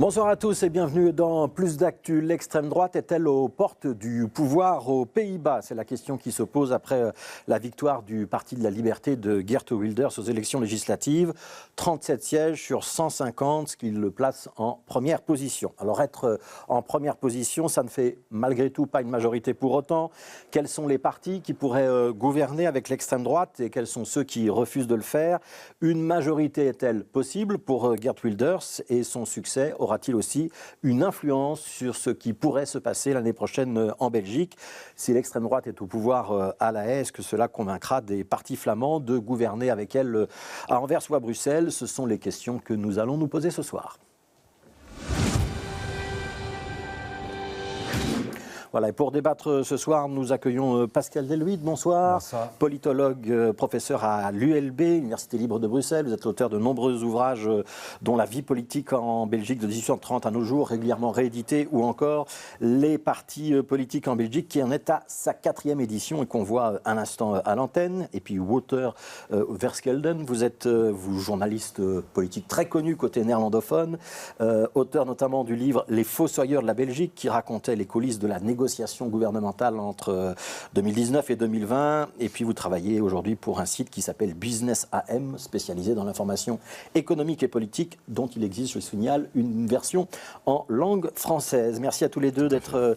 Bonsoir à tous et bienvenue dans Plus d'actu. L'extrême droite est-elle aux portes du pouvoir aux Pays-Bas? C'est la question qui se pose après la victoire du Parti de la Liberté de Geert Wilders aux élections législatives. 37 sièges sur 150, ce qui le place en première position. Alors être en première position, ça ne fait malgré tout pas une majorité pour autant. Quels sont les partis qui pourraient gouverner avec l'extrême droite et quels sont ceux qui refusent de le faire? Une majorité est-elle possible pour Geert Wilders et son succès aura-t-il aussi une influence sur ce qui pourrait se passer l'année prochaine en Belgique? Si l'extrême droite est au pouvoir à La Haye, est-ce que cela convaincra des partis flamands de gouverner avec elle à Anvers ou à Bruxelles? Ce sont les questions que nous allons nous poser ce soir. Voilà, et pour débattre ce soir, nous accueillons Pascal Delhuit, bonsoir. Bonsoir. Politologue, professeur à l'ULB, Université libre de Bruxelles. Vous êtes l'auteur de nombreux ouvrages dont La vie politique en Belgique de 1830 à nos jours, régulièrement réédités, ou encore Les partis politiques en Belgique, qui en est à sa 4e édition et qu'on voit un instant à l'antenne. Et puis Wouter Verskelden, vous êtes vous journaliste politique très connu côté néerlandophone, auteur notamment du livre Les fossoyeurs de la Belgique, qui racontait les coulisses de la négociation gouvernementale entre 2019 et 2020. Et puis vous travaillez aujourd'hui pour un site qui s'appelle Business AM, spécialisé dans l'information économique et politique, dont il existe, je signale, une version en langue française. Merci à tous les deux d'être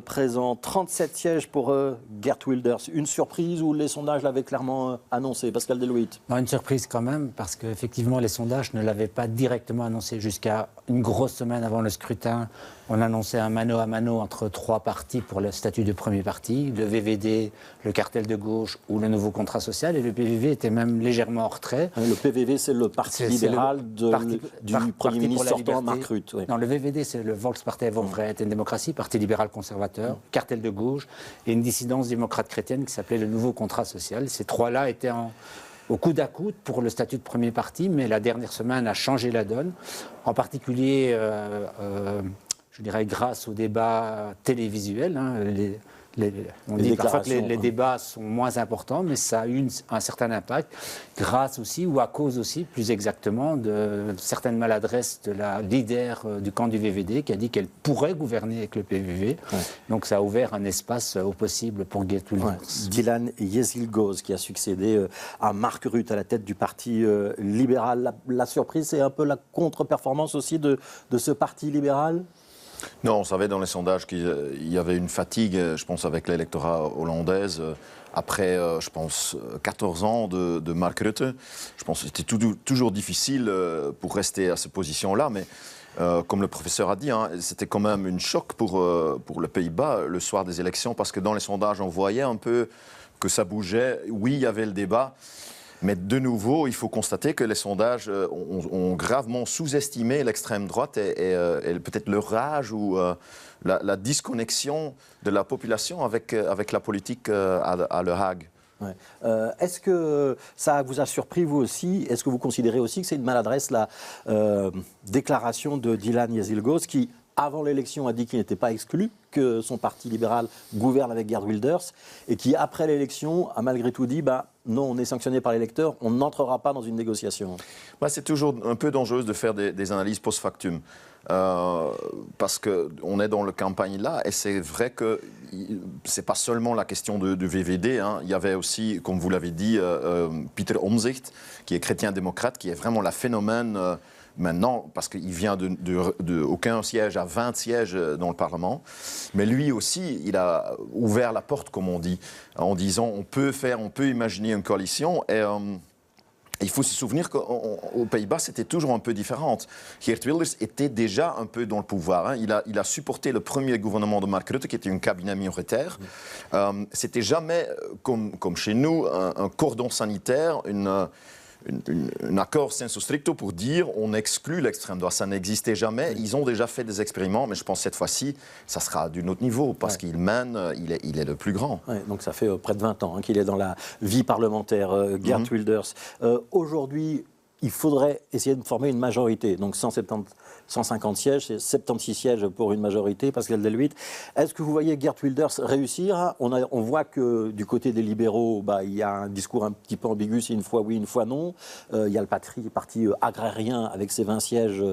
présents. 37 sièges pour Geert Wilders. Une surprise ou les sondages l'avaient clairement annoncé? Pascal Delhuit. Non, une surprise quand même, parce qu'effectivement les sondages ne l'avaient pas directement annoncé. Jusqu'à une grosse semaine avant le scrutin, on annonçait un mano à mano entre 3 partis pour le statut de premier parti, le VVD, le cartel de gauche ou le nouveau contrat social, et le PVV était même légèrement en retrait. Le PVV, c'est le parti libéral du Premier ministre sortant, Mark Rutte. Oui. Non, le VVD, c'est le Volkspartei voor Vrijheid en Démocratie, parti libéral conservateur, cartel de gauche, et une dissidence démocrate chrétienne qui s'appelait le nouveau contrat social. Ces 3-là étaient au coude à coude pour le statut de premier parti, mais la dernière semaine a changé la donne, en particulier je dirais grâce aux débats télévisuels. On dit parfois que les débats sont moins importants, mais ça a eu un certain impact, grâce aussi, ou à cause aussi, plus exactement, de certaines maladresses de la leader du camp du VVD, qui a dit qu'elle pourrait gouverner avec le PVV. Ouais. Donc ça a ouvert un espace au possible pour Geert Wilders. Ouais. Dylan Jezilgoz, qui a succédé à Mark Rutte à la tête du parti libéral. La surprise, c'est un peu la contre-performance aussi de ce parti libéral? Non, on savait dans les sondages qu'il y avait une fatigue, je pense, avec l'électorat hollandaise. Après, je pense, 14 ans de Mark Rutte. Je pense que c'était toujours difficile pour rester à cette position-là. Mais comme le professeur a dit, hein, c'était quand même une choc pour les Pays-Bas le soir des élections. Parce que dans les sondages, on voyait un peu que ça bougeait. Oui, il y avait le débat. Mais de nouveau, il faut constater que les sondages ont gravement sous-estimé l'extrême droite et peut-être leur rage ou la disconnexion de la population avec la politique à Le Hague. Ouais. Est-ce que ça vous a surpris, vous aussi? Est-ce que vous considérez aussi que c'est une maladresse, la déclaration de Dylan Jezilgoz, qui, avant l'élection, a dit qu'il n'était pas exclu que son parti libéral gouverne avec Geert Wilders, et qui, après l'élection, a malgré tout dit non, on est sanctionné par l'électeur, on n'entrera pas dans une négociation? C'est toujours un peu dangereux de faire des analyses post-factum. Parce qu'on est dans la campagne là, et c'est vrai que ce n'est pas seulement la question du VVD. Hein. Il y avait aussi, comme vous l'avez dit, Pieter Omtzigt, qui est chrétien-démocrate, qui est vraiment la phénomène maintenant, parce qu'il vient de aucun siège à 20 sièges dans le Parlement. Mais lui aussi, il a ouvert la porte, comme on dit, en disant on peut imaginer une coalition. Et il faut se souvenir qu'aux Pays-Bas, c'était toujours un peu différent. Geert Wilders était déjà un peu dans le pouvoir. Hein. Il a supporté le premier gouvernement de Mark Rutte, qui était un cabinet minoritaire. C'était jamais, comme chez nous, un cordon sanitaire, un accord sensu stricto pour dire on exclut l'extrême droite. Ça n'existait jamais. Ils ont déjà fait des expériments, mais je pense que cette fois-ci, ça sera d'un autre niveau, parce qu'il mène, il est le plus grand. Ouais, donc ça fait près de 20 ans qu'il est dans la vie parlementaire, Geert Wilders. Aujourd'hui, il faudrait essayer de former une majorité. Donc 150 sièges, c'est 76 sièges pour une majorité, Pascal Delhuit. Est-ce que vous voyez Geert Wilders réussir ? On voit que du côté des libéraux, il y a un discours un petit peu ambigu, c'est une fois oui, une fois non. Il y a le parti agrarien avec ses 20 sièges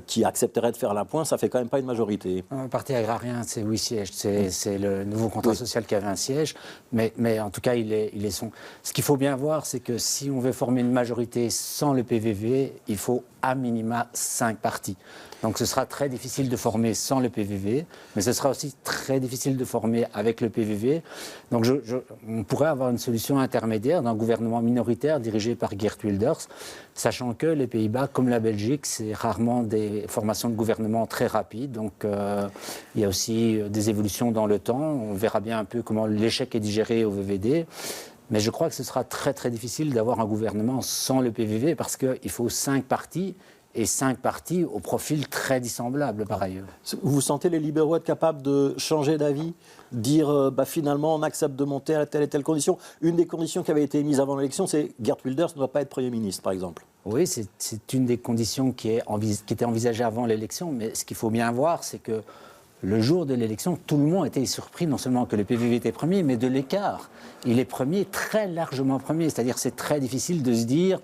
qui accepterait de faire la pointe, ça fait quand même pas une majorité. Le parti agrarien, c'est 8 sièges. C'est le nouveau contrat social qui a 20 sièges. Mais en tout cas, Ce qu'il faut bien voir, c'est que si on veut former une majorité sans le PVV, il faut à minima 5 partis. Donc ce sera très difficile de former sans le PVV, mais ce sera aussi très difficile de former avec le PVV. Donc on pourrait avoir une solution intermédiaire d'un gouvernement minoritaire dirigé par Geert Wilders, sachant que les Pays-Bas, comme la Belgique, c'est rarement des formations de gouvernement très rapides. Donc il y a aussi des évolutions dans le temps. On verra bien un peu comment l'échec est digéré au VVD. Mais je crois que ce sera très très difficile d'avoir un gouvernement sans le PVV parce qu'il faut 5 partis et 5 partis au profil très dissemblable par ailleurs. Vous sentez les libéraux être capables de changer d'avis, dire finalement on accepte de monter à telle et telle condition. Une des conditions qui avait été mise avant l'élection, c'est Geert Wilders ne doit pas être Premier ministre par exemple. Oui, c'est une des conditions qui était envisagée avant l'élection, mais ce qu'il faut bien voir, c'est que le jour de l'élection, tout le monde était surpris, non seulement que le PVV était premier, mais de l'écart. Il est premier, très largement premier. C'est-à-dire c'est très difficile de se dire,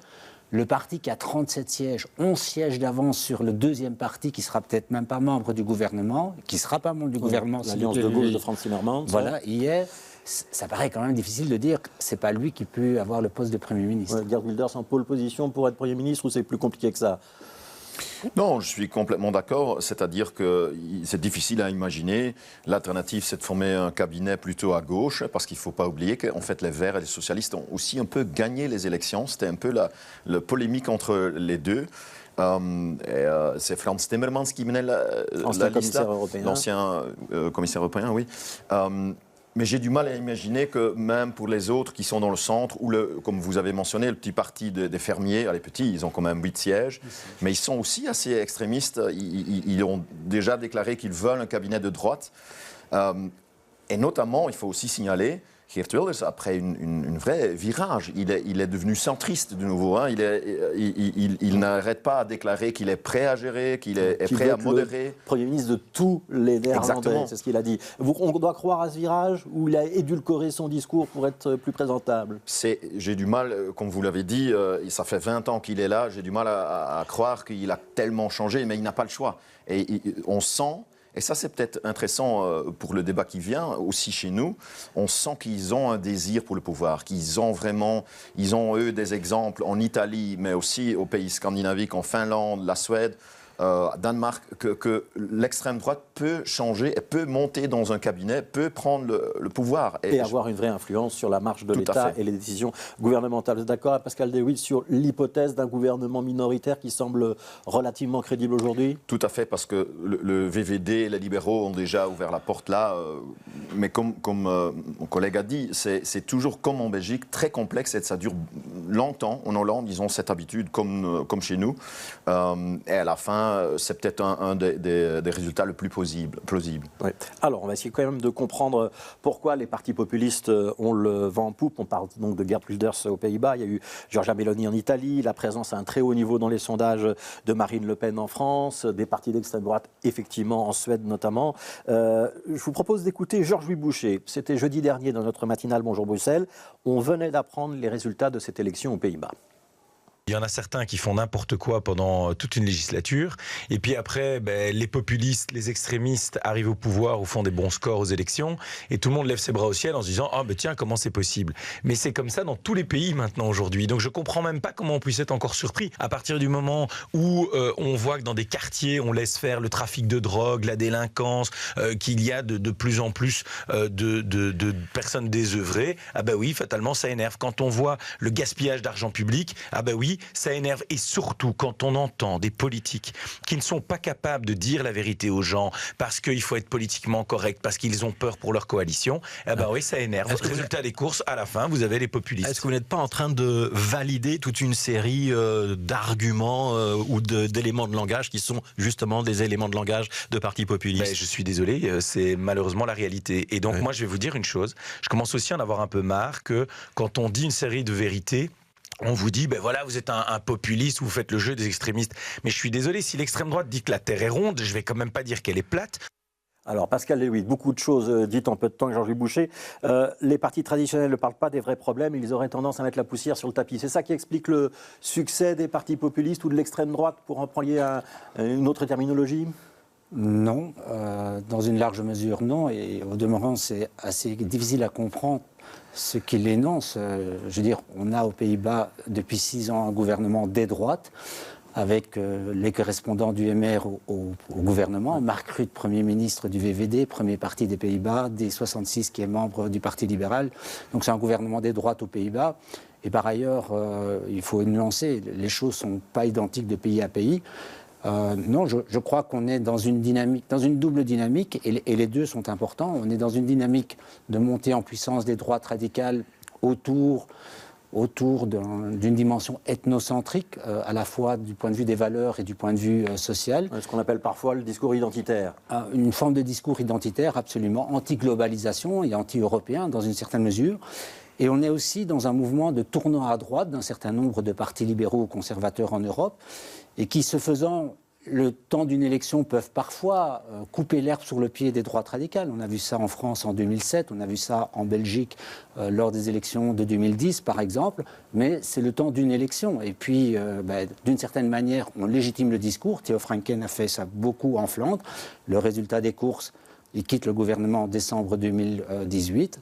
le parti qui a 37 sièges, 11 sièges d'avance sur le deuxième parti, qui ne sera peut-être même pas membre du gouvernement, qui ne sera pas membre du gouvernement. L'Alliance de gauche de Frans Timmermans. Voilà, hier, ça paraît quand même difficile de dire que ce n'est pas lui qui peut avoir le poste de Premier ministre. Geert Wilders en pole position pour être Premier ministre, ou c'est plus compliqué que ça ? Non, je suis complètement d'accord. C'est-à-dire que c'est difficile à imaginer. L'alternative, c'est de former un cabinet plutôt à gauche, parce qu'il ne faut pas oublier qu'en fait, les Verts et les socialistes ont aussi un peu gagné les élections. C'était un peu la polémique entre les deux. C'est Frans Timmermans qui menait la liste, l'ancien commissaire européen, oui. Mais j'ai du mal à imaginer que même pour les autres qui sont dans le centre, ou comme vous avez mentionné, le petit parti des fermiers, les petits, ils ont quand même 8 sièges, mais ils sont aussi assez extrémistes. Ils ont déjà déclaré qu'ils veulent un cabinet de droite. Et notamment, il faut aussi signaler, Geert Wilders, après une vraie virage, il est devenu centriste de nouveau. Hein. Il n'arrête pas à déclarer qu'il est prêt à gérer, qu'il est prêt à modérer. Le Premier ministre de tous les Néerlandais, c'est ce qu'il a dit. On doit croire à ce virage ou il a édulcoré son discours pour être plus présentable ? J'ai du mal, comme vous l'avez dit, ça fait 20 ans qu'il est là, j'ai du mal à croire qu'il a tellement changé, mais il n'a pas le choix. Et on sent... Et ça, c'est peut-être intéressant pour le débat qui vient, aussi chez nous. On sent qu'ils ont un désir pour le pouvoir, qu'ils ont vraiment... Ils ont, eux, des exemples en Italie, mais aussi aux pays scandinaviques, en Finlande, la Suède, Danemark, que l'extrême droite peut changer, peut monter dans un cabinet, peut prendre le pouvoir. Et avoir une vraie influence sur la marche de l'État et les décisions gouvernementales. Vous êtes d'accord, Pascal Delhuit, sur l'hypothèse d'un gouvernement minoritaire qui semble relativement crédible aujourd'hui ? Tout à fait, parce que le VVD et les libéraux ont déjà ouvert la porte là. Mais comme mon collègue a dit, c'est toujours comme en Belgique, très complexe et ça dure longtemps. En Hollande, ils ont cette habitude comme chez nous. Et à la fin, c'est peut-être un des résultats le plus plausible. Oui. Alors, on va essayer quand même de comprendre pourquoi les partis populistes ont le vent en poupe. On parle donc de Geert Wilders aux Pays-Bas. Il y a eu Giorgia Meloni en Italie, la présence à un très haut niveau dans les sondages de Marine Le Pen en France, des partis d'extrême droite, effectivement, en Suède notamment. Je vous propose d'écouter Georges-Louis Boucher. C'était jeudi dernier dans notre matinale Bonjour Bruxelles. On venait d'apprendre les résultats de cette élection aux Pays-Bas. Il y en a certains qui font n'importe quoi pendant toute une législature. Et puis après, les populistes, les extrémistes arrivent au pouvoir ou font des bons scores aux élections. Et tout le monde lève ses bras au ciel en se disant « Ah, tiens, comment c'est possible ?» Mais c'est comme ça dans tous les pays maintenant aujourd'hui. Donc je ne comprends même pas comment on puisse être encore surpris. À partir du moment où on voit que dans des quartiers, on laisse faire le trafic de drogue, la délinquance, qu'il y a de plus en plus de personnes désœuvrées, oui, fatalement, ça énerve. Quand on voit le gaspillage d'argent public, oui, ça énerve. Et surtout, quand on entend des politiques qui ne sont pas capables de dire la vérité aux gens parce qu'il faut être politiquement correct, parce qu'ils ont peur pour leur coalition, oui, ça énerve. Résultat des courses, à la fin, vous avez les populistes. Est-ce que vous n'êtes pas en train de valider toute une série d'arguments ou d'éléments de langage qui sont justement des éléments de langage de partis populistes ? Je suis désolé, c'est malheureusement la réalité. Et donc, moi, je vais vous dire une chose. Je commence aussi à en avoir un peu marre que quand on dit une série de vérités, on vous dit, ben voilà, vous êtes un populiste, vous faites le jeu des extrémistes. Mais je suis désolé, si l'extrême droite dit que la Terre est ronde, je vais quand même pas dire qu'elle est plate. Alors, Pascal Lévy, beaucoup de choses dites en peu de temps avec Georges Boucher. Les partis traditionnels ne parlent pas des vrais problèmes, ils auraient tendance à mettre la poussière sur le tapis. C'est ça qui explique le succès des partis populistes ou de l'extrême droite, pour employer une autre terminologie ? Non, dans une large mesure non, et au demeurant c'est assez difficile à comprendre ce qu'il énonce. Je veux dire, on a aux Pays-Bas depuis 6 ans un gouvernement des droites, avec les correspondants du MR au gouvernement, Mark Rutte, Premier ministre du VVD, premier parti des Pays-Bas, dès 1966 qui est membre du Parti libéral. Donc c'est un gouvernement des droites aux Pays-Bas. Et par ailleurs, il faut nuancer, les choses ne sont pas identiques de pays à pays. Non, je crois qu'on est dans une dynamique, dans une double dynamique, et les deux sont importants. On est dans une dynamique de montée en puissance des droites radicales autour d'une dimension ethnocentrique, à la fois du point de vue des valeurs et du point de vue social. Ce qu'on appelle parfois le discours identitaire. Une forme de discours identitaire absolument anti-globalisation et anti-européen dans une certaine mesure. Et on est aussi dans un mouvement de tournant à droite d'un certain nombre de partis libéraux ou conservateurs en Europe, et qui, se faisant, le temps d'une élection, peuvent parfois couper l'herbe sur le pied des droites radicales. On a vu ça en France en 2007, on a vu ça en Belgique lors des élections de 2010, par exemple, mais c'est le temps d'une élection. Et puis, d'une certaine manière, on légitime le discours. Theo Franken a fait ça beaucoup en Flandre. Le résultat des courses, il quitte le gouvernement en décembre 2018.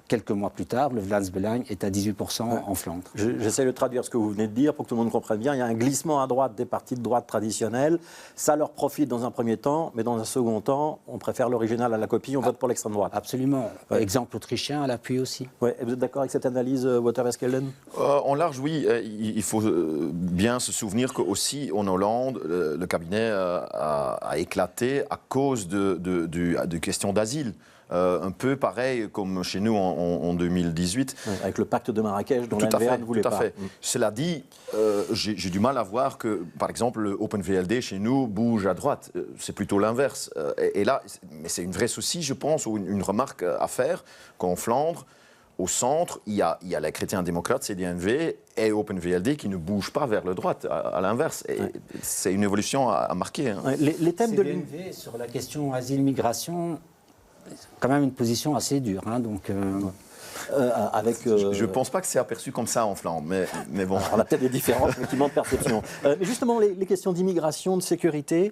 Quelques mois plus tard, le Vlaams Belang est à 18% en Flandre. J'essaie de traduire ce que vous venez de dire pour que tout le monde comprenne bien. Il y a un glissement à droite des partis de droite traditionnels. Ça leur profite dans un premier temps, mais dans un second temps, on préfère l'original à la copie, on vote pour l'extrême droite. Absolument. Ouais. Exemple autrichien à l'appui aussi. Ouais. Et vous êtes d'accord avec cette analyse, Wouter Weskelden ? En large, oui. Il faut bien se souvenir qu'aussi en Hollande, le cabinet a éclaté à cause de questions d'asile. Un peu pareil comme chez nous en 2018. Oui, avec le pacte de Marrakech dont l'NVA ne voulait pas. Tout à fait. Cela dit, j'ai du mal à voir que, par exemple, le Open VLD chez nous bouge à droite. C'est plutôt l'inverse. Et là, mais c'est une vraie souci, je pense, ou une remarque à faire, qu'en Flandre, au centre, il y a les chrétiens démocrates, CD&V, et Open VLD qui ne bougent pas vers le droite, à l'inverse. Et c'est une évolution à marquer. Hein. Les thèmes de CD&V sur la question asile-migration, quand même une position assez dure. Hein, donc, je ne pense pas que c'est aperçu comme ça en Flandre, mais bon. On a peut-être des différences, effectivement, de perception. Mais justement, les questions d'immigration, de sécurité,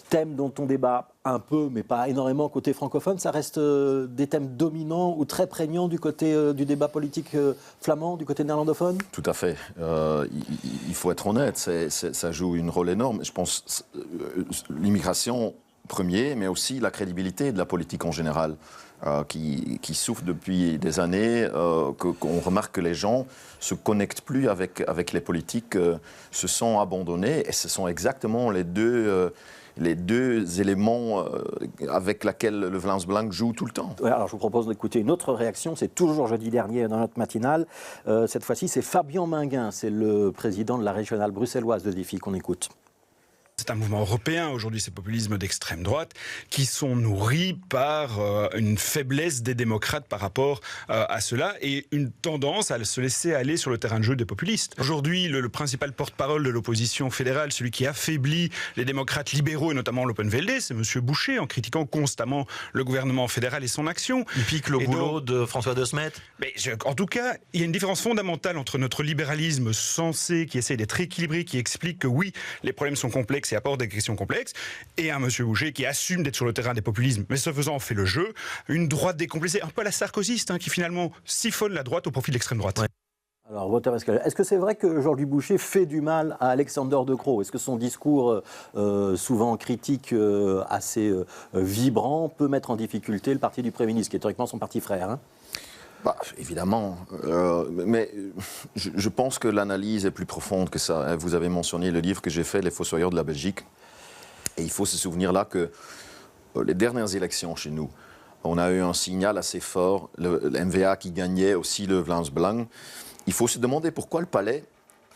thèmes dont on débat un peu, mais pas énormément côté francophone, ça reste des thèmes dominants ou très prégnants du côté du débat politique flamand, du côté néerlandophone ? Tout à fait. Il faut être honnête, ça joue un rôle énorme. Je pense l'immigration premier, mais aussi la crédibilité de la politique en général, qui souffre depuis des années, qu'on remarque que les gens se connectent plus avec les politiques, se sont abandonnés, et ce sont exactement les deux éléments avec lesquels le Vlaams Belang joue tout le temps. Ouais, alors je vous propose d'écouter une autre réaction, c'est toujours jeudi dernier dans notre matinale. Cette fois-ci, c'est Fabien Minguin, c'est le président de la régionale bruxelloise de Diffie qu'on écoute. C'est un mouvement européen, aujourd'hui ces populismes d'extrême droite, qui sont nourris par une faiblesse des démocrates par rapport à cela et une tendance à se laisser aller sur le terrain de jeu des populistes. Aujourd'hui, le principal porte-parole de l'opposition fédérale, celui qui affaiblit les démocrates libéraux et notamment l'Open VLD, c'est M. Boucher, en critiquant constamment le gouvernement fédéral et son action. Il pique le boulot de François de Smet. En tout cas, il y a une différence fondamentale entre notre libéralisme sensé, qui essaie d'être équilibré, qui explique que oui, les problèmes sont complexes et apporte des questions complexes, et un monsieur Boucher qui assume d'être sur le terrain des populismes, mais ce faisant fait le jeu, une droite décomplexée, un peu à la sarkozyste, qui finalement siphonne la droite au profit de l'extrême droite. Ouais. Alors, Wouter Weskelden, est-ce que c'est vrai que Georges Boucher fait du mal à Alexander De Croo ? Est-ce que son discours, souvent critique, assez vibrant, peut mettre en difficulté le parti du Premier ministre, qui est théoriquement son parti frère, hein ? Évidemment, mais je pense que l'analyse est plus profonde que ça. Vous avez mentionné le livre que j'ai fait, Les Fossoyeurs de la Belgique. Et il faut se souvenir là que les dernières élections chez nous, on a eu un signal assez fort, le MVA qui gagnait aussi le Vlaams Belang. Il faut se demander pourquoi le palais,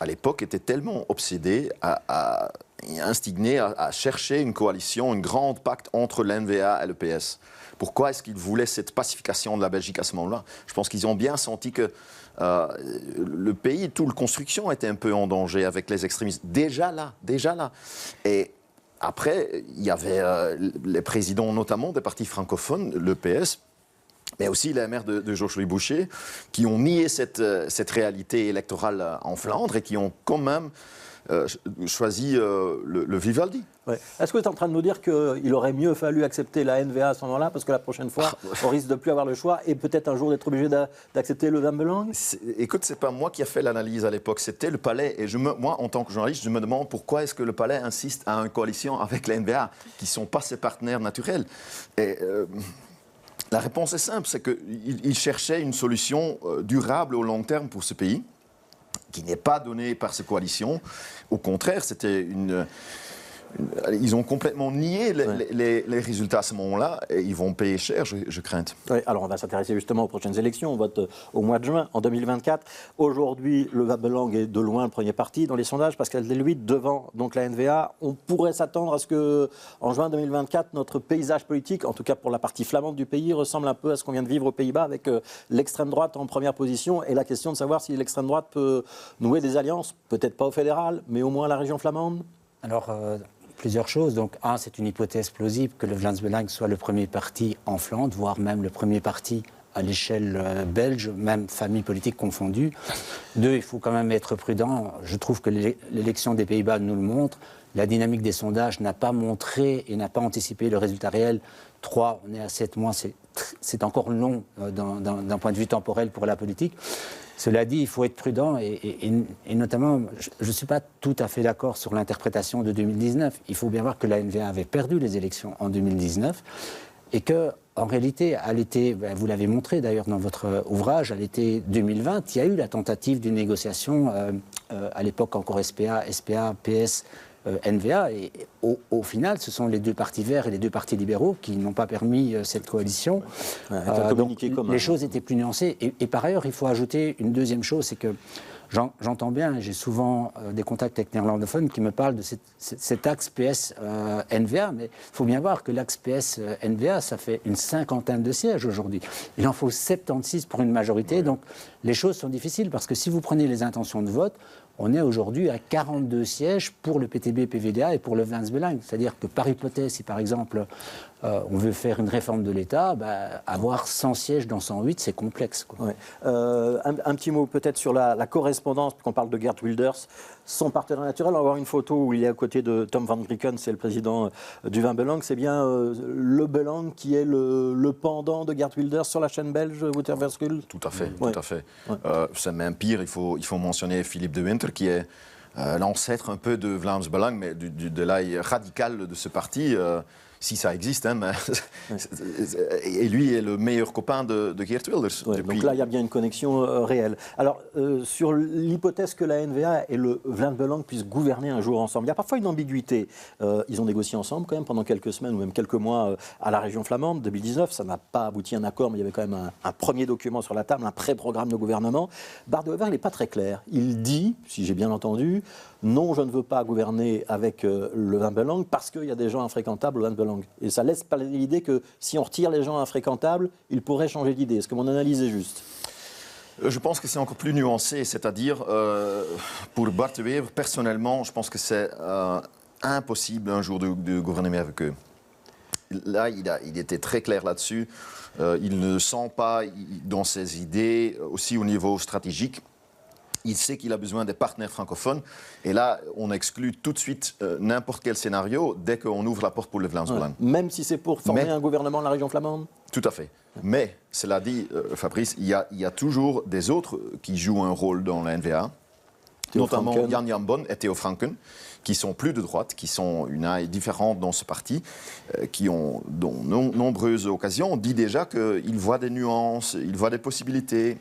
à l'époque, était tellement obsédé à instigné à chercher une coalition, une grande pacte entre l'N-VA et le PS. Pourquoi est-ce qu'ils voulaient cette pacification de la Belgique à ce moment-là? Je pense qu'ils ont bien senti que le pays, toute la construction était un peu en danger avec les extrémistes. Déjà là. Et après, il y avait les présidents notamment des partis francophones, le PS, mais aussi les maires de Georges-Louis Boucher, qui ont nié cette réalité électorale en Flandre et qui ont quand même choisi le Vivaldi. Ouais. Est-ce que vous êtes en train de nous dire qu'il aurait mieux fallu accepter la N-VA à ce moment-là, parce que la prochaine fois, on risque de plus avoir le choix et peut-être un jour d'être obligé d'accepter le Vlaams Belang? Écoute, c'est pas moi qui a fait l'analyse à l'époque, c'était le Palais. Et moi, en tant que journaliste, je me demande pourquoi est-ce que le Palais insiste à une coalition avec la N-VA, qui ne sont pas ses partenaires naturels. Et la réponse est simple, c'est qu'ils cherchaient une solution durable au long terme pour ce pays, qui n'est pas donnée par ces coalitions. Au contraire, c'était ils ont complètement nié les résultats à ce moment-là et ils vont payer cher, je crains. Oui, alors on va s'intéresser justement aux prochaines élections. On vote au mois de juin, en 2024. Aujourd'hui, le Vlaams Belang est de loin le premier parti dans les sondages parce qu'elle est lui devant donc la N-VA. On pourrait s'attendre à ce qu'en juin 2024, notre paysage politique, en tout cas pour la partie flamande du pays, ressemble un peu à ce qu'on vient de vivre aux Pays-Bas avec l'extrême droite en première position et la question de savoir si l'extrême droite peut nouer des alliances, peut-être pas au fédéral, mais au moins à la région flamande. Alors, plusieurs choses. Donc, c'est une hypothèse plausible que le Vlaams Belang soit le premier parti en Flandre, voire même le premier parti à l'échelle belge, même famille politique confondue. 2, il faut quand même être prudent. Je trouve que l'élection des Pays-Bas nous le montre. La dynamique des sondages n'a pas montré et n'a pas anticipé le résultat réel. 3, on est à 7 mois, c'est encore long d'un point de vue temporel pour la politique. Cela dit, il faut être prudent et notamment, je ne suis pas tout à fait d'accord sur l'interprétation de 2019. Il faut bien voir que la N-VA avait perdu les élections en 2019 et qu'en réalité, à l'été, vous l'avez montré d'ailleurs dans votre ouvrage, à l'été 2020, il y a eu la tentative d'une négociation, à l'époque encore SPA, PS, N-VA, et au final, ce sont les deux partis verts et les deux partis libéraux qui n'ont pas permis cette coalition. Donc, les choses étaient plus nuancées. Et par ailleurs, il faut ajouter une deuxième chose, c'est que j'entends bien, j'ai souvent des contacts avec néerlandophones qui me parlent de cet axe PS-NVA, mais il faut bien voir que l'axe PS-NVA, ça fait une 50aine de sièges aujourd'hui. Il en faut 76 pour une majorité, donc les choses sont difficiles, parce que si vous prenez les intentions de vote, on est aujourd'hui à 42 sièges pour le PTB-PVDA et pour le Vlaams Belang. C'est-à-dire que par hypothèse, si par exemple on veut faire une réforme de l'État, avoir 100 sièges dans 108, c'est complexe, quoi. Ouais. Un petit mot peut-être sur la correspondance, puisqu'on parle de Geert Wilders. Son partenaire naturel, on va voir une photo où il est à côté de Tom van Grieken, c'est le président du Vlaams Belang. C'est bien le Belang qui est le pendant de Geert Wilders sur la chaîne belge, Wouter-Verschuul. Tout à fait, tout à fait. Ouais. C'est même pire, il faut mentionner Philippe de Winter, qui est l'ancêtre un peu de Vlaams Belang, mais de l'ail radical de ce parti. Si ça existe, hein, mais et lui est le meilleur copain de Geert Wilders. Ouais, donc là, il y a bien une connexion réelle. Alors, sur l'hypothèse que la N-VA et le Vlaams Belang puissent gouverner un jour ensemble, il y a parfois une ambiguïté. Ils ont négocié ensemble quand même pendant quelques semaines ou même quelques mois à la région flamande. 2019, ça n'a pas abouti à un accord, mais il y avait quand même un premier document sur la table, un pré-programme de gouvernement. Bart de Wever, il n'est pas très clair. Il dit, si j'ai bien entendu, non, je ne veux pas gouverner avec le Vlaams Belang parce qu'il y a des gens infréquentables au Vlaams Belang. Et ça laisse pas l'idée que si on retire les gens infréquentables, ils pourraient changer d'idée. Est-ce que mon analyse est juste ? Je pense que c'est encore plus nuancé, c'est-à-dire, pour Bart de Wever, personnellement, je pense que c'est impossible un jour de gouverner avec eux. Là, il était très clair là-dessus. Il ne sent pas dans ses idées, aussi au niveau stratégique. Il sait qu'il a besoin des partenaires francophones. Et là, on exclut tout de suite n'importe quel scénario dès qu'on ouvre la porte pour le Vlaams Belang. Même si c'est pour former un gouvernement de la région flamande ? Tout à fait. Mais, cela dit, Fabrice, il y a toujours des autres qui jouent un rôle dans la N-VA, notamment Jan Jambon et Theo Franken, qui sont plus de droite, qui sont une aile différente dans ce parti, qui ont, dans nombreuses occasions, dit déjà qu'ils voient des nuances, ils voient des possibilités.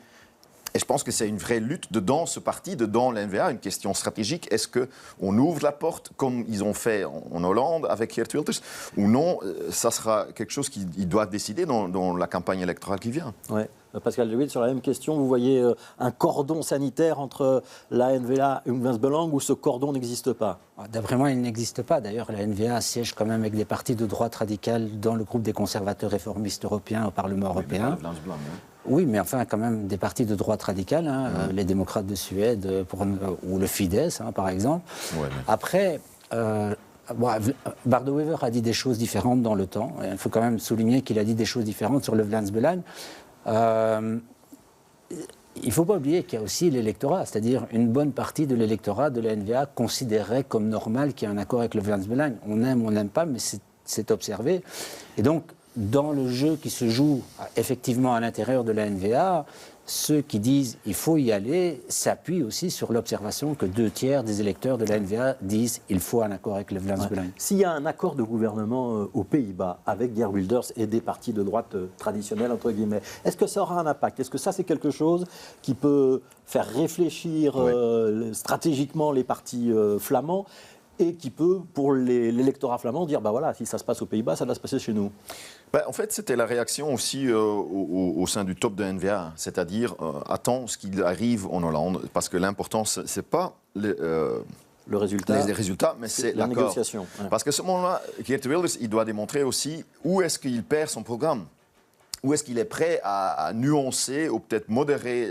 Et je pense que c'est une vraie lutte dedans ce parti, dedans l'N-VA, une question stratégique. Est-ce qu'on ouvre la porte comme ils ont fait en Hollande avec Geert Wilders ou non? Ça sera quelque chose qu'ils doivent décider dans la campagne électorale qui vient. Ouais. Pascal De Witt, sur la même question, vous voyez un cordon sanitaire entre la NVA et Vlaams-Belang où ce cordon n'existe pas? D'après moi, il n'existe pas. D'ailleurs, la NVA siège quand même avec des partis de droite radicale dans le groupe des conservateurs réformistes européens au Parlement européen. Oui, mais enfin, quand même, des partis de droite radicale, les démocrates de Suède ou le Fidesz, par exemple. Ouais, mais... Après, Bart De Wever a dit des choses différentes dans le temps. Il faut quand même souligner qu'il a dit des choses différentes sur le Vlaams-Belang. Il ne faut pas oublier qu'il y a aussi l'électorat, c'est-à-dire une bonne partie de l'électorat de la NVA considérait comme normal qu'il y ait un accord avec le Vlaams-Belang. On aime, on n'aime pas, mais c'est observé. Et donc, dans le jeu qui se joue effectivement à l'intérieur de la NVA, ceux qui disent qu'il faut y aller s'appuient aussi sur l'observation que 2/3 des électeurs de la NVA disent qu'il faut un accord avec le Vlaams-Belang. S'il y a un accord de gouvernement aux Pays-Bas avec Geert Wilders et des partis de droite traditionnels, entre guillemets, est-ce que ça aura un impact? Est-ce que ça, c'est quelque chose qui peut faire réfléchir stratégiquement les partis flamands et qui peut, pour l'électorat flamand, dire, voilà, si ça se passe aux Pays-Bas, ça doit se passer chez nous? En fait, c'était la réaction aussi au sein du top de NVA, c'est-à-dire attends ce qu'il arrive en Hollande, parce que l'important, c'est pas le résultat, les résultats, mais c'est la négociation. Ouais. Parce qu'à ce moment-là, Geert Wilders, il doit démontrer aussi où est-ce qu'il perd son programme, où est-ce qu'il est prêt à nuancer ou peut-être modérer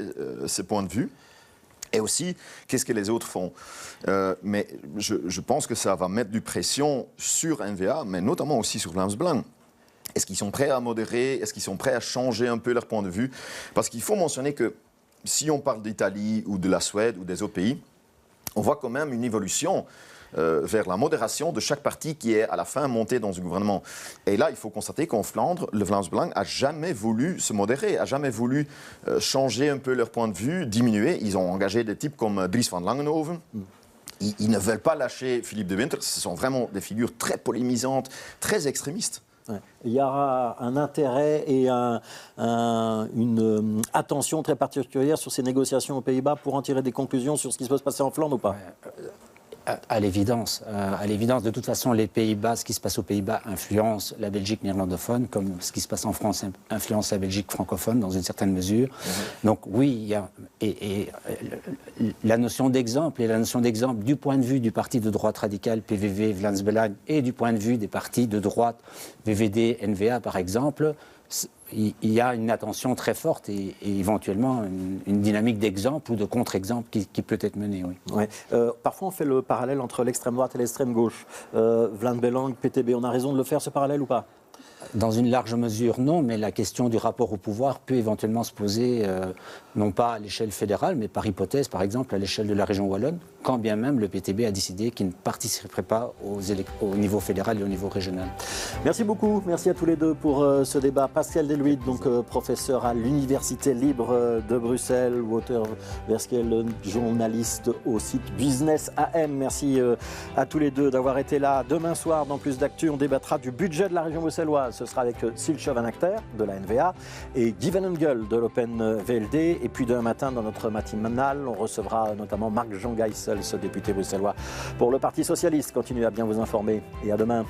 ses points de vue. Et aussi, qu'est-ce que les autres font? Mais je pense que ça va mettre du pression sur NVA, mais notamment aussi sur Vlaams-Belang. Est-ce qu'ils sont prêts à modérer? Est-ce qu'ils sont prêts à changer un peu leur point de vue? Parce qu'il faut mentionner que si on parle d'Italie ou de la Suède ou des autres pays, on voit quand même une évolution vers la modération de chaque parti qui est à la fin monté dans un gouvernement. Et là, il faut constater qu'en Flandre, le Vlaams-Belang n'a jamais voulu se modérer, n'a jamais voulu changer un peu leur point de vue, diminuer. Ils ont engagé des types comme Dries van Langenhoven. Ils ne veulent pas lâcher Philippe de Winter. Ce sont vraiment des figures très polémisantes, très extrémistes. Ouais. Il y aura un intérêt et une attention très particulière sur ces négociations aux Pays-Bas pour en tirer des conclusions sur ce qui se passe en Flandre ou pas? À l'évidence. De toute façon, les Pays-Bas, ce qui se passe aux Pays-Bas influence la Belgique néerlandophone, comme ce qui se passe en France influence la Belgique francophone dans une certaine mesure. Donc oui, il y a la notion d'exemple, et la notion d'exemple du point de vue du parti de droite radicale PVV, Vlaams-Belang, et du point de vue des partis de droite VVD, NVA par exemple. Il y a une attention très forte et éventuellement une dynamique d'exemple ou de contre-exemple qui peut être menée. Oui. Ouais. Parfois, on fait le parallèle entre l'extrême droite et l'extrême gauche. Vlaams-Belang, PTB, on a raison de le faire, ce parallèle, ou pas? Dans une large mesure, non, mais la question du rapport au pouvoir peut éventuellement se poser, non pas à l'échelle fédérale, mais par hypothèse, par exemple, à l'échelle de la région wallonne, quand bien même le PTB a décidé qu'il ne participerait pas au niveau fédéral et au niveau régional. Merci beaucoup, merci à tous les deux pour ce débat. Pascal De Witt, donc professeur à l'Université libre de Bruxelles, Wouter Verskel, journaliste au site Business AM. Merci à tous les deux d'avoir été là. Demain soir, dans Plus d'Actu, on débattra du budget de la région bruxelloise. Ce sera avec Silche Van Acter de la NVA et Guy Van Engel de l'Open VLD. Et puis demain matin, dans notre matinale, on recevra notamment Marc-Jean Geissel, ce député bruxellois pour le Parti socialiste. Continuez à bien vous informer et à demain.